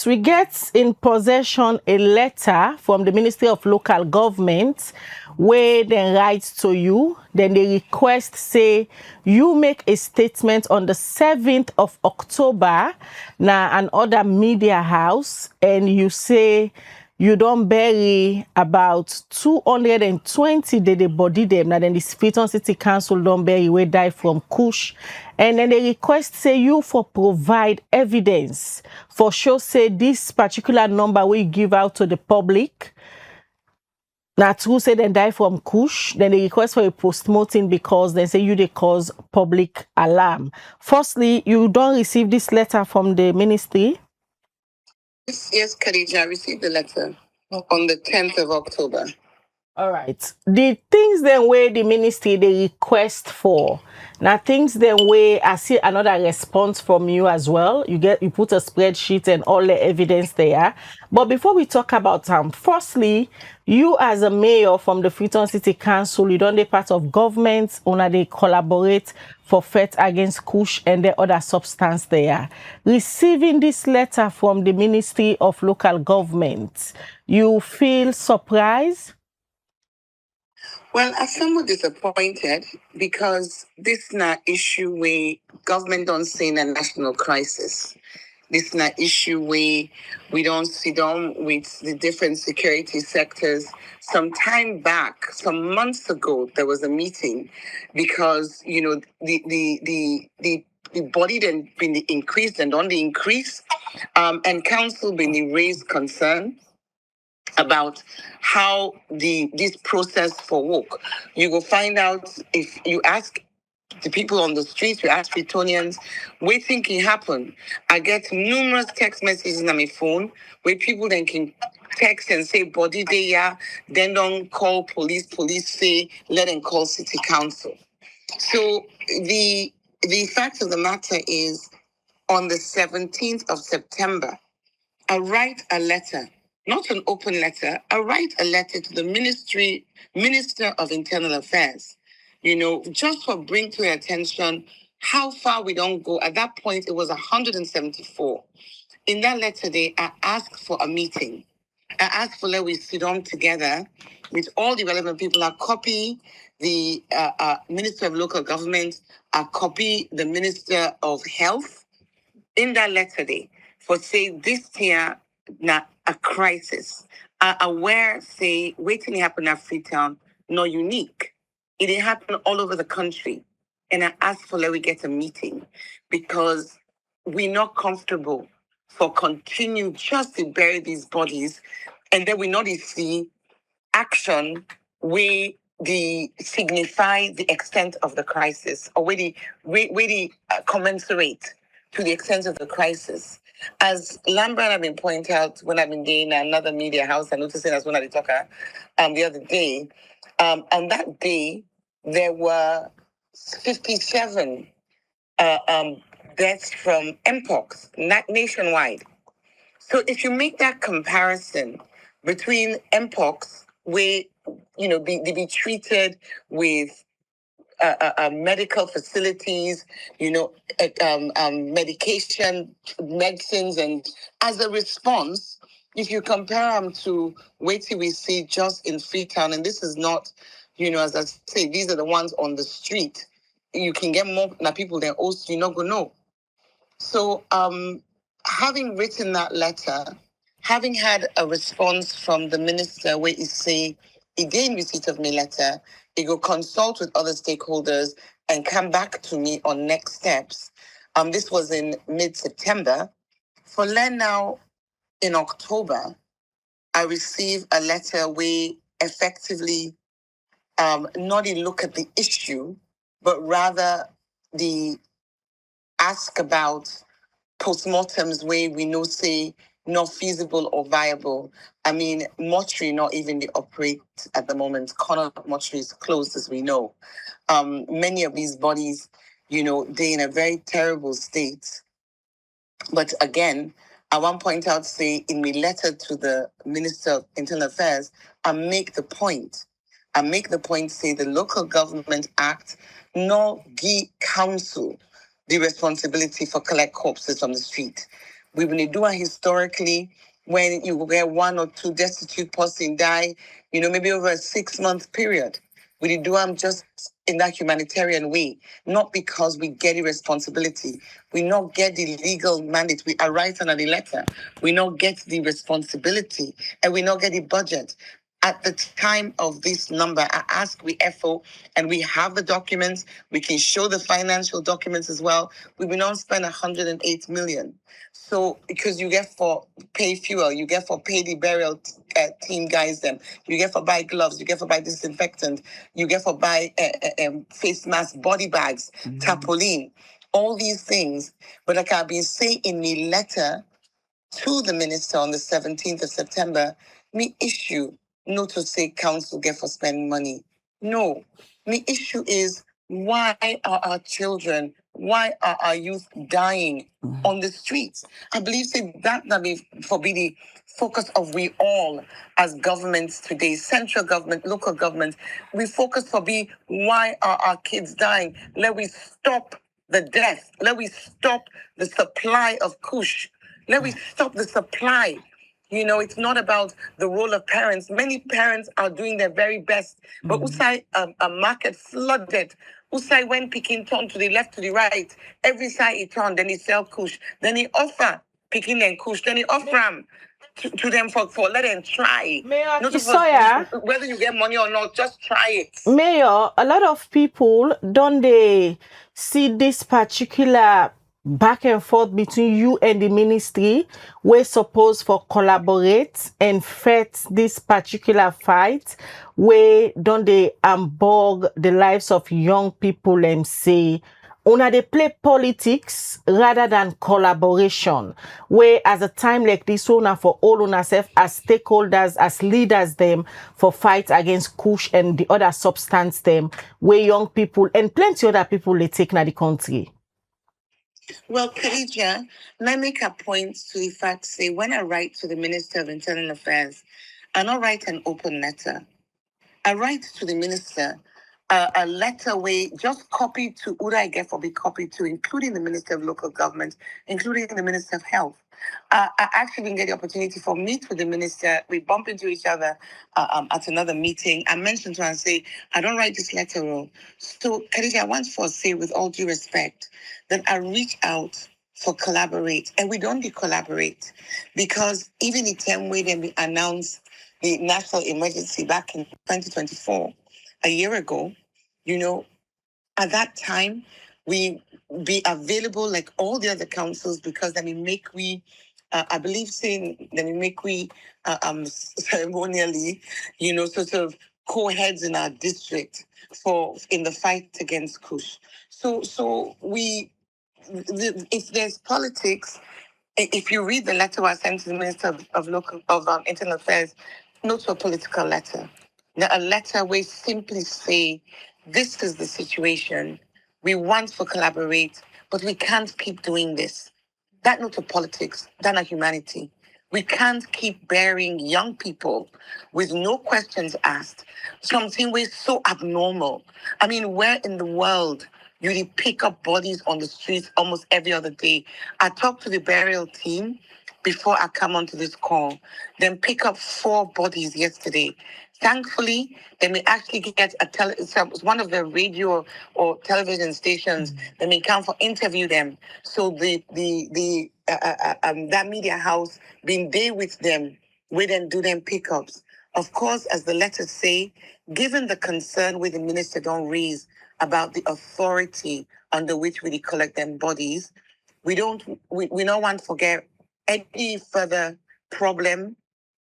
we get in possession a letter from the Ministry of Local Government where they write to you, then they request, say, you make a statement on the 7th of October, now another media house, and you say you don't bury about 220 they body them. Now then the Freetown City Council don't bury we die from Kush. And then they request say you for provide evidence for show say this particular number we give out to the public. Now true say they die from Kush. Then they request for a post-mortem because they say you they cause public alarm. Firstly, you don't receive this letter from the ministry. Yes, Khadija, I received the letter on the 10th of October. All right. The things then where the ministry they request for. Now things then where I see another response from you as well. You put a spreadsheet and all the evidence there. But before we talk about firstly, you as a mayor from the Freetown City Council, you don't be part of government, or they collaborate for fight against Kush and the other substance there. Receiving this letter from the Ministry of Local Government, you feel surprised? Well, I'm somewhat disappointed because this is not issue where government don't see in a national crisis. This is not issue where we don't sit down with the different security sectors. Some time back, some months ago, there was a meeting because, you know, the body then been increased and on the increase, and council been raised concern about how this process for work. You will find out if you ask the people on the streets, you ask Freetonians, what think it happened? I get numerous text messages on my phone where people then can text and say body there, then don't call police say let them call city council. So the fact of the matter is on the 17th of September, I write a letter, not an open letter. I write a letter to the Minister of Internal Affairs, you know, just for bring to your attention how far we don't go. At that point, it was 174. In that letter, I asked for a meeting. I asked for let we sit down together with all the relevant people. I copy the Minister of Local Government. I copy the Minister of Health in that letter for say this year not a crisis. Aware say waiting happen at Freetown, not unique. It didn't happen all over the country. And I asked for let we get a meeting because we're not comfortable for continue just to bury these bodies and then we not see action where the signify the extent of the crisis or where the commensurate to the extent of the crisis. As Lambert have been pointed out when I've been doing another media house, I noticed it as one of the talker the other day. On that day, there were 57 deaths from Mpox nationwide. So if you make that comparison between Mpox, where you know they be treated with medical facilities, you know, medicines, and as a response, if you compare them to what we see just in Freetown, and this is not, you know, as I say, these are the ones on the street. You can get more people than also you're not gonna know. So, having written that letter, having had a response from the minister where he say he gained receipt of my letter, he go consult with other stakeholders and come back to me on next steps. This was in mid-September. For now, in October, I received a letter where effectively not even look at the issue, but rather the ask about postmortems where we know say not feasible or viable. I mean, mortuary not even they operate at the moment. Corner mortuary is closed as we know. Many of these bodies, you know, they're in a very terrible state. But again, I want to point out, say, in my letter to the Minister of Internal Affairs, I make the point, say the Local Government Act no give council the responsibility for collect corpses from the street. We've been doing historically when you get one or two destitute person die, maybe over a 6-month period. We do them just in that humanitarian way, not because we get the responsibility. We not get the legal mandate. We are writing on the letter. We not get the responsibility, and we not get the budget. At the time of this number, I ask we FO, and we have the documents. We can show the financial documents as well. We will not spend 108 million. So, because you get for pay fuel, you get for pay the burial team guys them, you get for buy gloves, you get for buy disinfectant, you get for buy face mask, body bags, tarpaulin, all these things. But like I've been saying in the letter to the minister on the 17th of September, me issue no to say council get for spend money. No, me issue is why are our children, why are our youth dying on the streets? I believe that be for be the focus of we all as governments today, central government, local government. We focus for be why are our kids dying? Let we stop the death. Let we stop the supply of Kush. Let we stop the supply. It's not about the role of parents. Many parents are doing their very best. But Usai, a market flooded. Usai, when picking turn to the left, to the right, every side he turn, then he sell Kush. Then he offer picking and Kush. Then he offer them to them for let them try. Mayor Not Aki-Sawyerr, whether you get money or not, just try it. Mayor, a lot of people don't they see this particular back and forth between you and the ministry, we're supposed for collaborate and fight this particular fight, where don't they unbog the lives of young people and say una they play politics rather than collaboration, where as a time like this una for all una self as stakeholders, as leaders them for fight against Kush and the other substance them where young people and plenty other people they take na the country. Well, Khadija, let me make a point to the fact, say, when I write to the Minister of Internal Affairs, I don't write an open letter. I write to the minister a letter where just copy to who I get for be copied to, including the Minister of Local Government, including the Minister of Health. I actually didn't get the opportunity for meet with the minister. We bump into each other at another meeting. I mentioned to her and say, I don't write this letter. So, Khadija, I want to say with all due respect that I reach out for collaborate, and we don't collaborate because even the time way that we announced the national emergency back in 2024, a year ago, at that time, we be available like all the other councils because then we make I believe saying then we make ceremonially, sort of co-heads in our district in the fight against Kush. So if there's politics, if you read the letter I sent to the Minister of Internal Affairs, not a political letter. Now, a letter where simply say, this is the situation. We want to collaborate, but we can't keep doing this. That not a politics, that a humanity. We can't keep burying young people with no questions asked. Something was so abnormal. I mean, where in the world you pick up bodies on the streets almost every other day? I talked to the burial team before I come onto this call. Then pick up 4 bodies yesterday. Thankfully, they may actually get one of the radio or television stations. They may come for interview them. So that media house being there with them, we then do them pickups. Of course, as the letters say, given the concern with the minister don't raise about the authority under which we collect them bodies, we don't want to forget any further problem.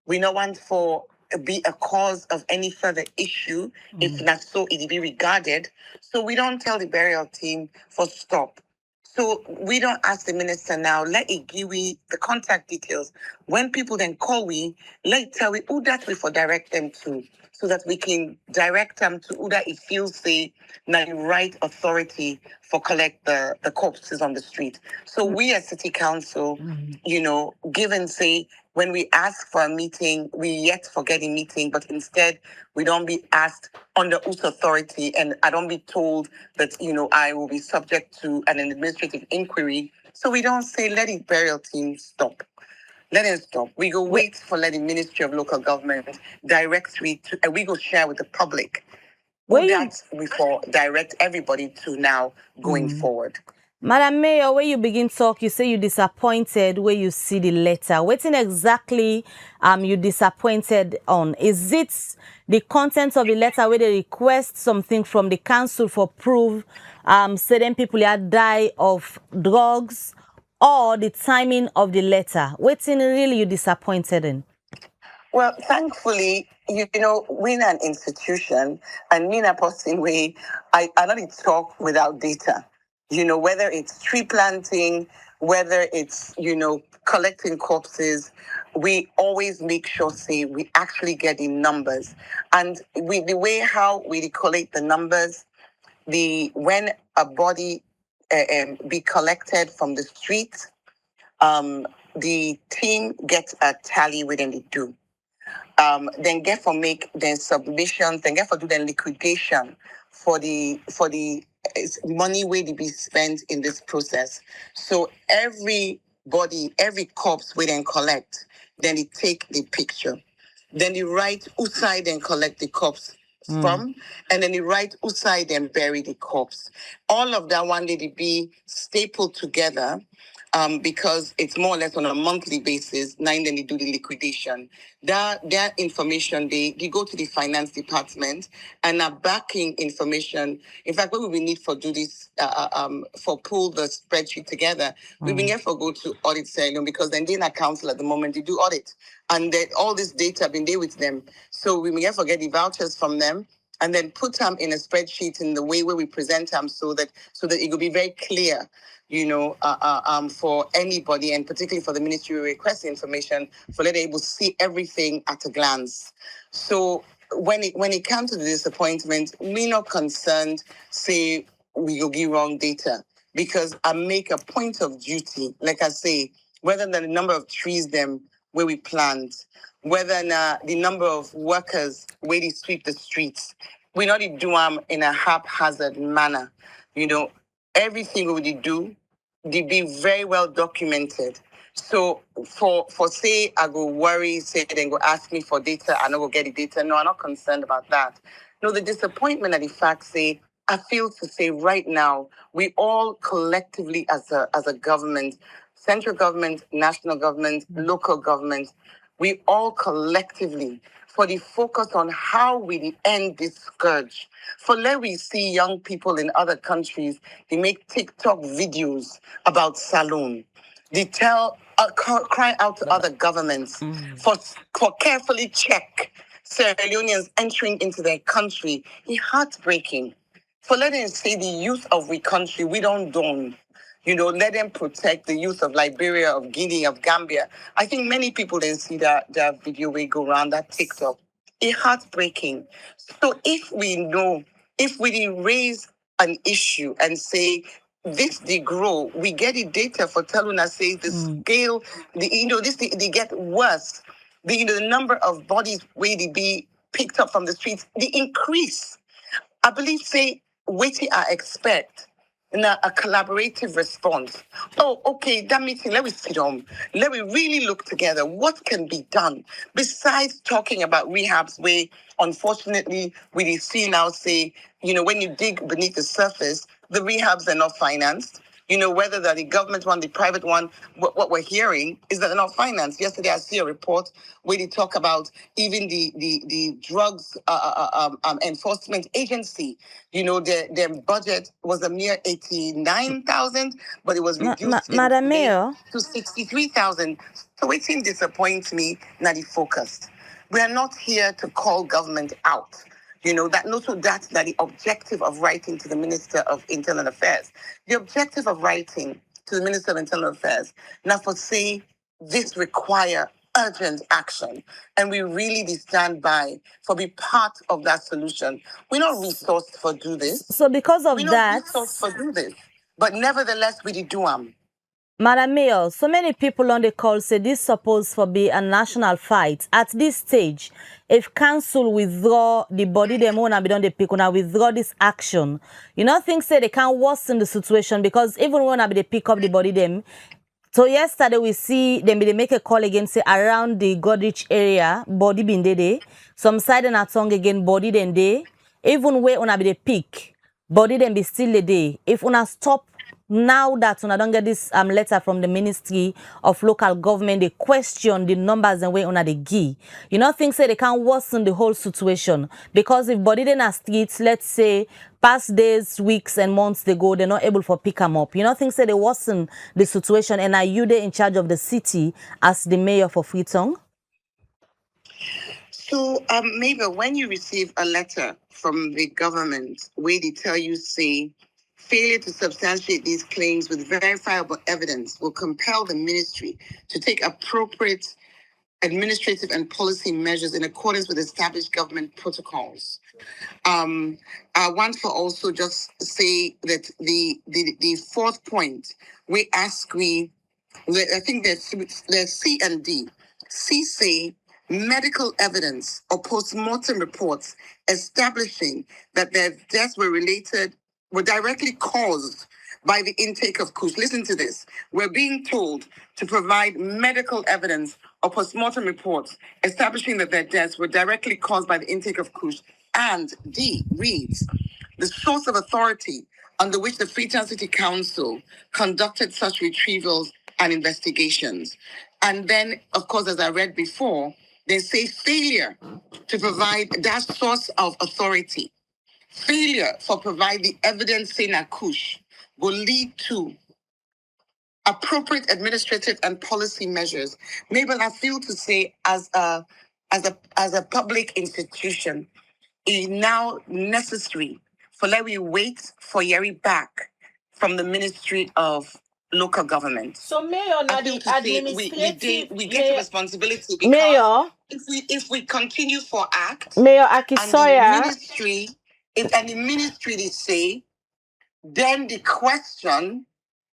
We don't want for be a cause of any further issue if not so it be regarded. So we don't tell the burial team for stop. So we don't ask the minister now, let it give we the contact details. When people then call we, let it tell we who that we for direct them to, so that we can direct them to who that it feels the right authority for collect the corpses on the street. So we as city council, given say when we ask for a meeting, we yet forget a meeting, but instead we don't be asked under whose authority, and I don't be told that, I will be subject to an administrative inquiry So we don't say, let the burial team stop. Let it stop. We go wait for let the Ministry of Local Government direct we to, and we go share with the public. Who that before direct everybody to now going forward. Madam Mayor, when you begin talk, you say you disappointed when you see the letter. What exactly you disappointed on? Is it the content of the letter where they request something from the council for proof certain people had died of drugs, or the timing of the letter? What's really you disappointed in? Well, thankfully, you know, we're an institution, and me in a person way, I don't talk without data. You know, whether it's tree planting, whether it's, you know, collecting corpses, we always make sure, say, we actually get the numbers. And the way how we collect the numbers, when a body be collected from the street, the team gets a tally within the do. Then get for make then submissions, then get for do then liquidation for the money way to be spent in this process. So every corpse we then collect, then they take the picture. Then they write who side and collect the corpse from, and then they write who side and bury the corpse. All of that one day to be stapled together. Because it's more or less on a monthly basis. Then they do the liquidation. That information, they go to the finance department and are backing information. In fact, what we will need for do this for pull the spreadsheet together, we will get for go to audit salon, because then they're not council at the moment, they do audit. And all this data been there with them. So we will get for get the vouchers from them, and then put them in a spreadsheet in the way where we present them so that it will be very clear, you know, for anybody, and particularly for the ministry requesting information, for let able to see everything at a glance. So when it comes to the disappointment, we're not concerned, say we will give wrong data, because I make a point of duty, like I say, whether the number of trees them where we plant, whether the number of workers where they sweep the streets, we not do them in a haphazard manner. You know, everything we do, they be very well documented. So for say I go worry, say then go ask me for data, I don't go get the data. No, I'm not concerned about that. No, the disappointment at the fact say, I feel to say right now, we all collectively as a government, central government, national government, local government, we all collectively for the focus on how we end this scourge. For let we see young people in other countries, they make TikTok videos about saloon. They cry out to other governments for carefully check Sierra Leoneans entering into their country. It's heartbreaking. For letting say the youth of we country, we don't done. You know, let them protect the youth of Liberia, of Guinea, of Gambia. I think many people didn't see that video we go around, that TikTok. It's heartbreaking. So if we raise an issue and say, this they grow, we get the data for telling us say the scale, they get worse. The number of bodies where they be picked up from the streets, the increase. I believe say waiting I expect now a collaborative response. Oh, okay, that meeting, let me sit down. Let me really look together. What can be done besides talking about rehabs where unfortunately we see now say, you know, when you dig beneath the surface, the rehabs are not financed. You know, whether that the government one, the private one, what we're hearing is that they're not financed. Yesterday, I see a report where they talk about even the drugs enforcement agency. You know, their budget was a mere 89,000, but it was reduced Madam Mayor to 63,000. So it seems disappoints me, not the focus. We are not here to call government out. You know, that not so that the objective of writing to the Minister of Internal Affairs, the objective of writing to the Minister of Internal Affairs, now for say this require urgent action, and we really stand by for be part of that solution. We're not resourced for do this. So because of we're that, not resourced for do this, but nevertheless we do them. Madam Mayor, so many people on the call say this supposed to be a national fight. At this stage, if council withdraw the body them wanna be done the pick, wanna withdraw this action, you know, things say they can worsen the situation because even when I be they pick up the body them. So yesterday we see them they make a call again, say around the Goderich area, body been there. Some side and a tongue again, body then day. Even where una be the pick, body then be still the day. If una stop now that una don't get this letter from the Ministry of Local Government, they question the numbers and where una the give. You know, things say they can worsen the whole situation because if body then are streets, let's say past days, weeks, and months they go, they're not able to pick them up. You know, things say they worsen the situation, and are you there in charge of the city as the mayor for Freetown? So, maybe when you receive a letter from the government where they tell you, say, failure to substantiate these claims with verifiable evidence will compel the ministry to take appropriate administrative and policy measures in accordance with established government protocols. I want to also just say that the fourth point we ask I think there's C and D. C say medical evidence or post-mortem reports establishing that their deaths were directly caused by the intake of Kush. Listen to this. We're being told to provide medical evidence or post-mortem reports establishing that their deaths were directly caused by the intake of Kush. And D reads, the source of authority under which the Freetown City Council conducted such retrievals and investigations. And then, of course, as I read before, they say failure to provide that source of authority. Failure for provide the evidence saying that Kush will lead to appropriate administrative and policy measures. Mabel, I feel to say as a public institution, it is now necessary for let we wait for Yeri back from the Ministry of Local Government. So, Mayor, now the administrative... we get a responsibility because Mayor, if we continue for act Mayor and Aki-Sawyerr, the ministry they say, then the question,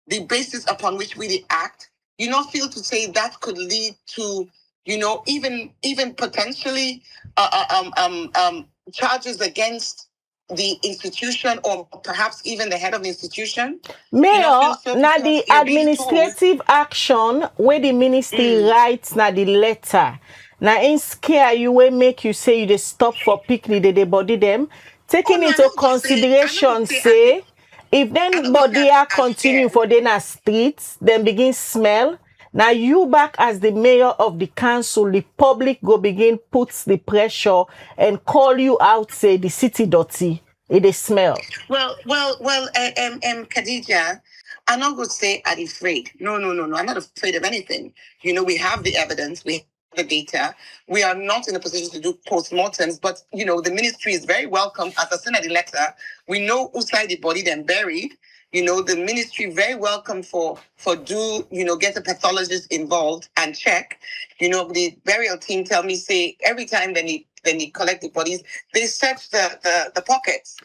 the basis upon which we act, you not feel to say that could lead to, even potentially charges against the institution or perhaps even the head of the institution? Mayor, now the administrative action where the ministry writes now the letter. Now in scare you will make you say you they stop for picnic they body them. Taking into consideration say if then body are continue for the streets, then begin smell. Now you back as the mayor of the council, the public go begin puts the pressure and call you out, say the city dirty. It is smell. Well, Khadija, I'm not going to say I'm afraid. No. I'm not afraid of anything. We have the evidence. We have the data. We are not in a position to do post-mortems, but, the ministry is very welcome. As I said in the letter, we know who side the body then buried. The ministry very welcome for get a pathologist involved and check. The burial team tell me, say, every time they collect the bodies, they search the pockets.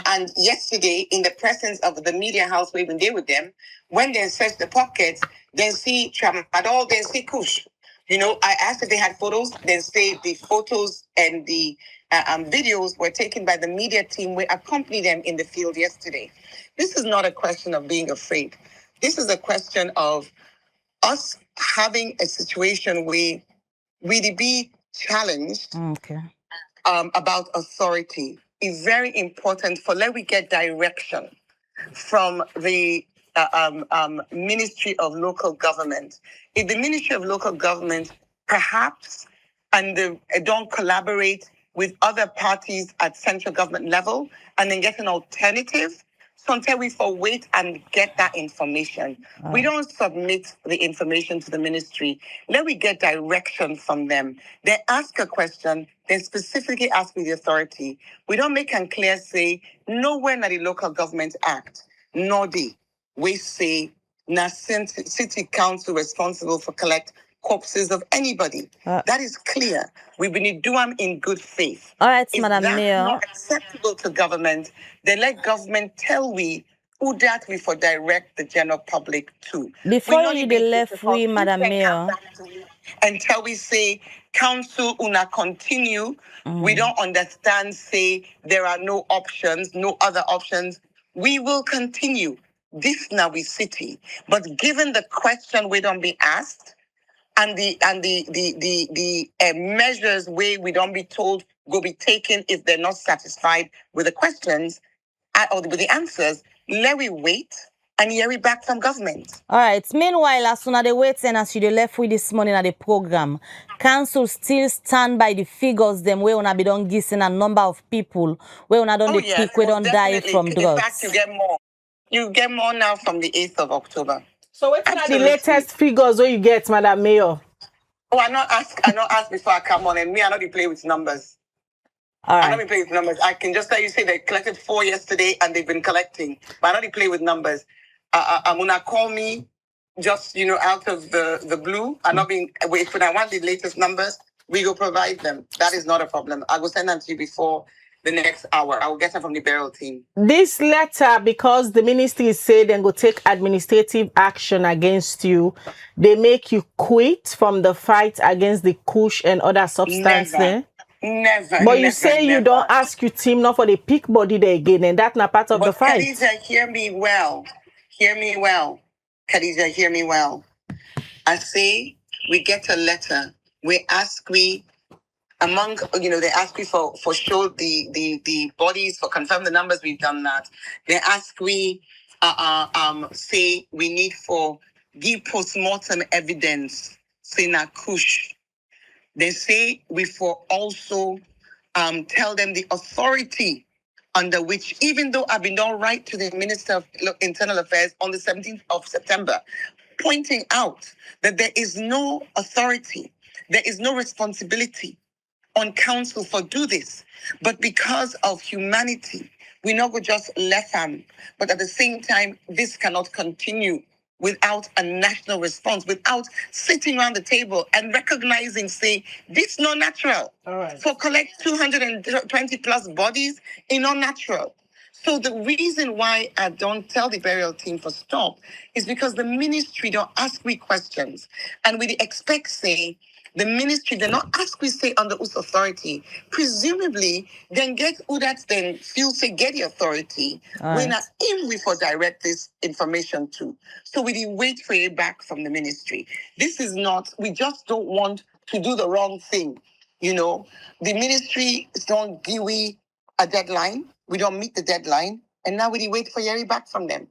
And yesterday, in the presence of the media house, we even there with them, when they search the pockets, they see tramadol, they see Kush. I asked if they had photos, they say the photos and the videos were taken by the media team. We accompanied them in the field yesterday. This is not a question of being afraid. This is a question of us having a situation where we be challenged about authority. Is very important for let we get direction from the Ministry of Local Government. If the Ministry of Local Government perhaps don't collaborate with other parties at central government level and then get an alternative, so until we wait and get that information. We don't submit the information to the ministry. Let we get direction from them. They ask a question, they specifically ask with the authority. We don't make and clear say, nowhere in the Local Government Act, nor we say, na city council responsible for collect corpses of anybody. That is clear. We need to do them in good faith. All right, if Madam that's Mayor. not acceptable to government, then let government tell we who that we for direct the general public to. Before We not you even the go left to we, conclude Madam and come Mayor. back to you until we say, council una continue. We don't understand, say there are no options, no other options. We will continue. This now we city. But given the question we don't be asked, and the measures where we don't be told go be taken if they're not satisfied with the questions or with the answers, let we wait and hear it back from government. All right. Meanwhile, as soon as they wait and as you left with this morning at the program, council still stand by the figures them where una be don't guessing a number of people where una don't Yes, pick we don't die definitely. from In drugs. fact, you get more. You get more now from the 8th of October. So what are the Absolutely. latest figures where you get, Madam Mayor? Oh, I not ask before I come on, and me, I not be play with numbers. All I right. don't play with numbers. I can just tell you, say they collected 4 yesterday and they've been collecting, but I don't play with numbers. When call me, just out of the blue, I'm not being. If I want the latest numbers, we will provide them. That is not a problem. I will send them to you before the next hour. I will get them from the burial team. This letter, because the ministry said they go take administrative action against you, they make you quit from the fight against the Kush and other substances. Never. But you say you don't ask your team not for the peak body there again, and that's not part of the fight. Khadija, hear me well. Hear me well. Khadija, hear me well. I say we get a letter. We ask among they ask me for show the bodies for confirm the numbers. We've done that. They ask say we need for give post-mortem evidence. Say na Kush. They say we for also tell them the authority under which, even though I've been done right to the Minister of Internal Affairs on the 17th of September, pointing out that there is no authority, there is no responsibility on council for do this, but because of humanity, we not go just left them. But at the same time, this cannot continue without a national response, without sitting around the table and recognizing, say, this not natural. All right. For collect 220 plus bodies in not natural. So the reason why I don't tell the burial team for stop is because the ministry don't ask me questions. And we expect, say, the ministry, they not ask we say under whose authority. Presumably, then get who that then feel say get the authority. When Right. in we for direct this information to. So we wait for it back from the ministry. This is not, we just don't want to do the wrong thing. The ministry don't give we a deadline. We don't meet the deadline. And now we wait for Yeri back from them.